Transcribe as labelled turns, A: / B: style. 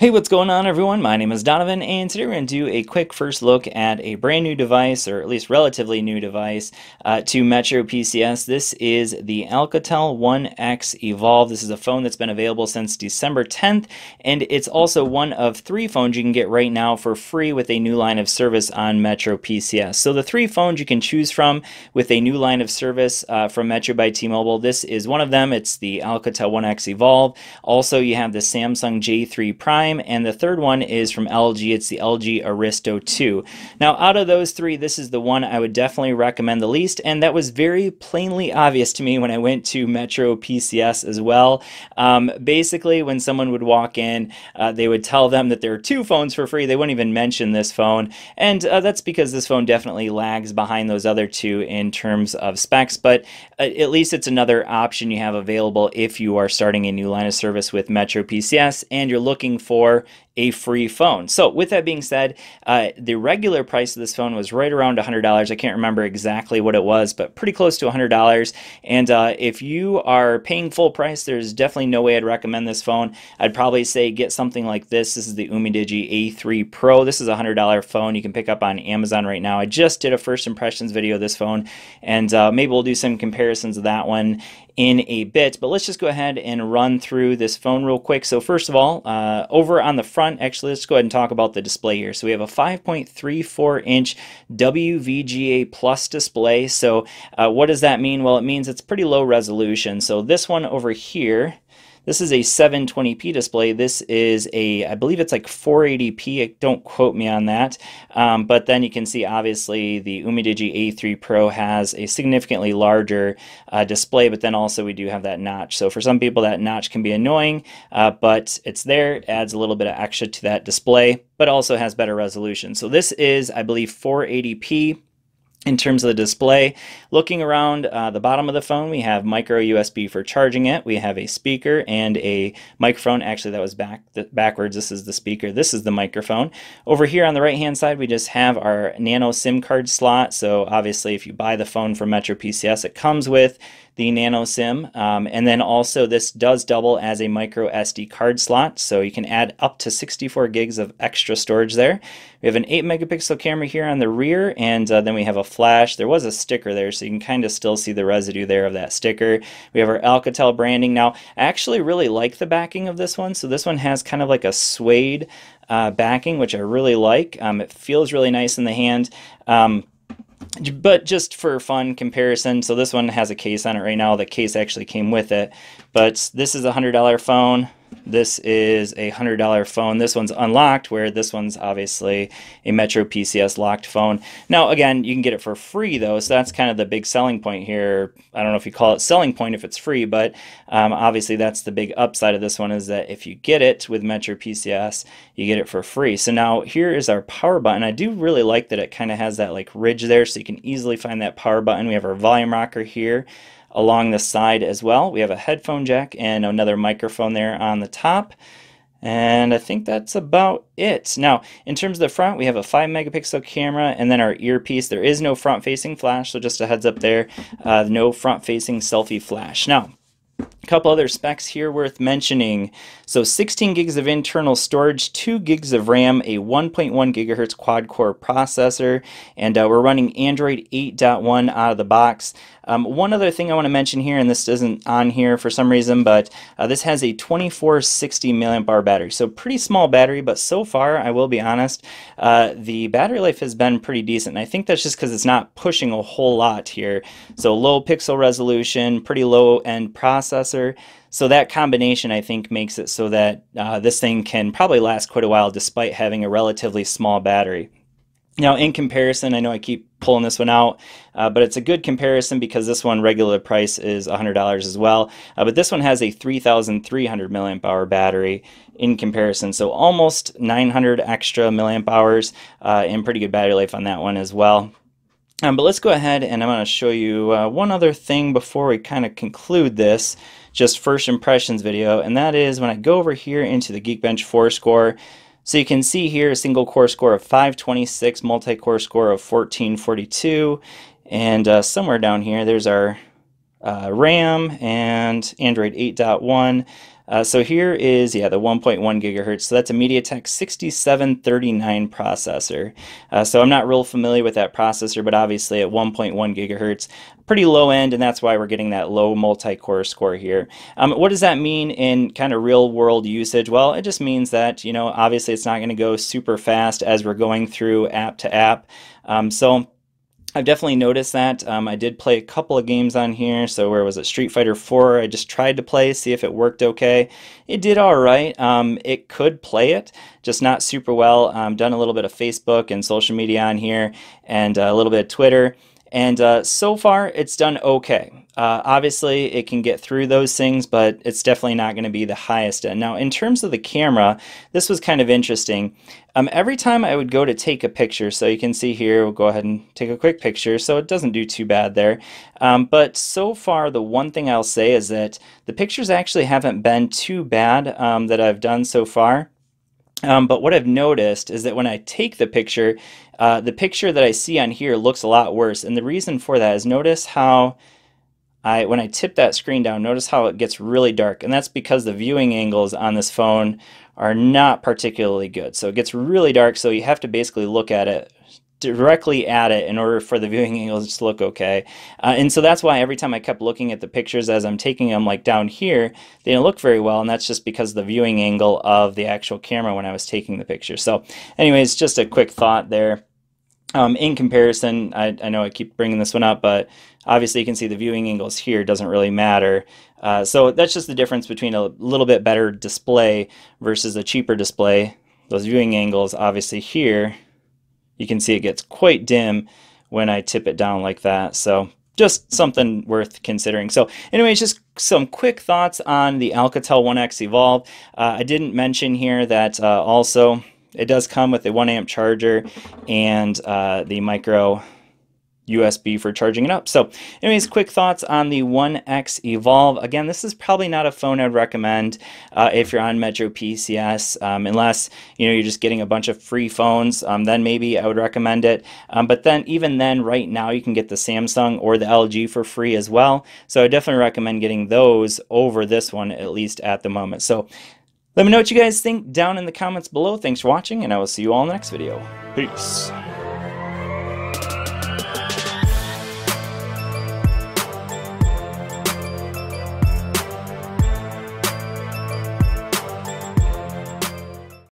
A: Hey, what's going on, everyone? My name is Donovan, and today we're going to do a quick first look at a brand new device, or at least relatively new device, to Metro PCS. This is the Alcatel One X Evolve. This is a phone that's been available since December 10th, and it's also one of three phones you can get right now for free with a new line of service on Metro PCS. So the three phones you can choose from with a new line of service from Metro by T-Mobile. This is one of them. It's the Alcatel One X Evolve. Also, you have the Samsung J3 Prime, and the third one is from LG. It's the LG Aristo 2. Now, out of those three, this is the one I would definitely recommend the least, and that was very plainly obvious to me when I went to Metro PCS as well. Basically, when someone would walk in, they would tell them that there are two phones for free. They wouldn't even mention this phone, and that's because this phone definitely lags behind those other two in terms of specs, but at least it's another option you have available if you are starting a new line of service with Metro PCS and you're looking for a free phone. So with that being said, the regular price of this phone was right around $100. I can't remember exactly what it was, but pretty close to $100. And if you are paying full price, there's definitely no way I'd recommend this phone. I'd probably say get something like this. This is the Umidigi A3 Pro. This is a $100 phone you can pick up on Amazon right now. I just did a first impressions video of this phone, and maybe we'll do some comparisons of that one in a bit, but let's just go ahead and run through this phone real quick. So first of all, over on the front, actually, let's go ahead and talk about the display here. So we have a 5.34-inch WVGA Plus display. So what does that mean? Well, it means it's pretty low resolution. So this one over here, this is a 720p display. This is a, I believe it's like 480p. Don't quote me on that. But then you can see, obviously, the Umidigi A3 Pro has a significantly larger display, but then also we do have that notch. So for some people, that notch can be annoying, but it's there. It adds a little bit of extra to that display, but also has better resolution. So this is, I believe, 480p. In terms of the display, looking around the bottom of the phone, we have micro USB for charging it. We have a speaker and a microphone. Actually, that was backwards. This is the speaker. This is the microphone. Over here on the right-hand side, we just have our nano SIM card slot. So obviously, if you buy the phone from Metro PCS, it comes with the nano SIM, and then also this does double as a micro SD card slot, so you can add up to 64 gigs of extra storage there. We have an 8 megapixel camera here on the rear, and then we have a flash. There was a sticker there, so you can kind of still see the residue there of that sticker. We have our Alcatel branding. Now, I actually really like the backing of this one, so this one has kind of like a suede backing, which I really like. It feels really nice in the hand. But just for fun comparison, so this one has a case on it right now. The case actually came with it, but this is a $100 phone. This is a $100 phone. This one's unlocked, where this one's obviously a Metro PCS locked phone. Now, again, you can get it for free, though, so that's kind of the big selling point here. I don't know if you call it selling point if it's free, but obviously that's the big upside of this one, is that if you get it with Metro PCS, you get it for free. So now here is our power button. I do really like that it kind of has that like ridge there, so you can easily find that power button. We have our volume rocker here along the side as well. We have a headphone jack and another microphone there on the top. And I think that's about it. Now, in terms of the front, we have a 5 megapixel camera and then our earpiece. There is no front-facing flash, so just a heads up there, no front-facing selfie flash. Now, a couple other specs here worth mentioning. So 16 gigs of internal storage, 2 gigs of RAM, a 1.1 gigahertz quad-core processor, and we're running Android 8.1 out of the box. One other thing I want to mention here, and this isn't on here for some reason, but this has a 2460 milliamp hour battery. So pretty small battery, but so far, I will be honest, the battery life has been pretty decent. And I think that's just because it's not pushing a whole lot here. So low pixel resolution, pretty low end processor. So that combination, I think, makes it so that this thing can probably last quite a while despite having a relatively small battery. Now, in comparison, I know I keep pulling this one out, but it's a good comparison because this one regular price is $100 as well. But this one has a 3,300 milliamp hour battery in comparison, so almost 900 extra milliamp hours, and pretty good battery life on that one as well. But let's go ahead and I'm going to show you one other thing before we kind of conclude this just first impressions video, and that is when I go over here into the Geekbench 4 score. So you can see here a single core score of 526, multi-core score of 1442, and somewhere down here there's our RAM and Android 8.1 So here is, yeah, the 1.1 gigahertz. So that's a MediaTek 6739 processor. So I'm not real familiar with that processor, but obviously at 1.1 gigahertz, pretty low end, and that's why we're getting that low multi-core score here. What does that mean in kind of real world usage? Well, it just means that, you know, obviously it's not going to go super fast as we're going through app to app. So I've definitely noticed that. I did play a couple of games on here. So where was it? Street Fighter 4. I just tried to play, see if it worked okay. It did all right. It could play it, just not super well. Done a little bit of Facebook and social media on here, and a little bit of Twitter. And so far, it's done okay. Obviously, it can get through those things, but it's definitely not going to be the highest end. Now, in terms of the camera, this was kind of interesting. Every time I would go to take a picture, so you can see here, we'll go ahead and take a quick picture, so it doesn't do too bad there. But so far, the one thing I'll say is that the pictures actually haven't been too bad that I've done so far. But what I've noticed is that when I take the picture that I see on here looks a lot worse. And the reason for that is notice how when I tip that screen down, notice how it gets really dark. And that's because the viewing angles on this phone are not particularly good. So it gets really dark, so you have to basically look at it directly at it in order for the viewing angles to look okay. And so that's why every time I kept looking at the pictures as I'm taking them, like down here, they didn't look very well, and that's just because of the viewing angle of the actual camera when I was taking the picture. So anyways, just a quick thought there. In comparison, I know I keep bringing this one up, but obviously you can see the viewing angles here doesn't really matter. So that's just the difference between a little bit better display versus a cheaper display. Those viewing angles, obviously here, you can see it gets quite dim when I tip it down like that. So just something worth considering. So anyways, just some quick thoughts on the Alcatel One X Evolve. I didn't mention here that also it does come with a 1 amp charger and the micro USB for charging it up. So anyways, quick thoughts on the One X Evolve. Again, this is probably not a phone I'd recommend if you're on Metro PCS, unless you're just getting a bunch of free phones, then maybe I would recommend it. But then even then, right now you can get the Samsung or the LG for free as well. So I definitely recommend getting those over this one, at least at the moment. So let me know what you guys think down in the comments below. Thanks for watching, and I will see you all in the next video. Peace.